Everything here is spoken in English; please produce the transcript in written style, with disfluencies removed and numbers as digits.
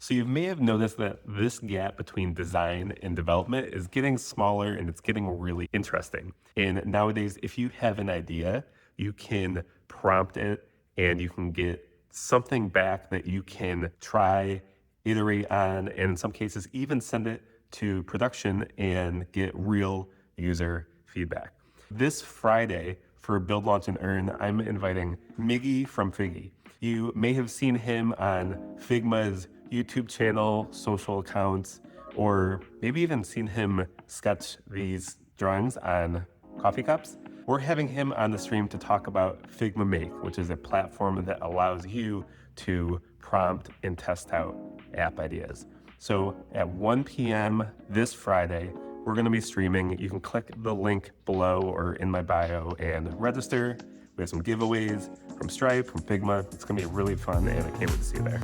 So you may have noticed that this gap between design and development is getting smaller and it's getting really interesting. And nowadays, if you have an idea, you can prompt it and you can get something back that you can try, iterate on, and in some cases, even send it to production and get real user feedback. This Friday for Build, Launch, and Earn, I'm inviting Miggy from Figgy. You may have seen him on Figma's YouTube channel, social accounts, or maybe even seen him sketch these drawings on coffee cups. We're having him on the stream to talk about Figma Make, which is a platform that allows you to prompt and test out app ideas. So at 1 p.m. this Friday, we're going to be streaming. You can click the link below or in my bio and register. We have some giveaways from Stripe, from Figma. It's going to be really fun, and I can't wait to see you there.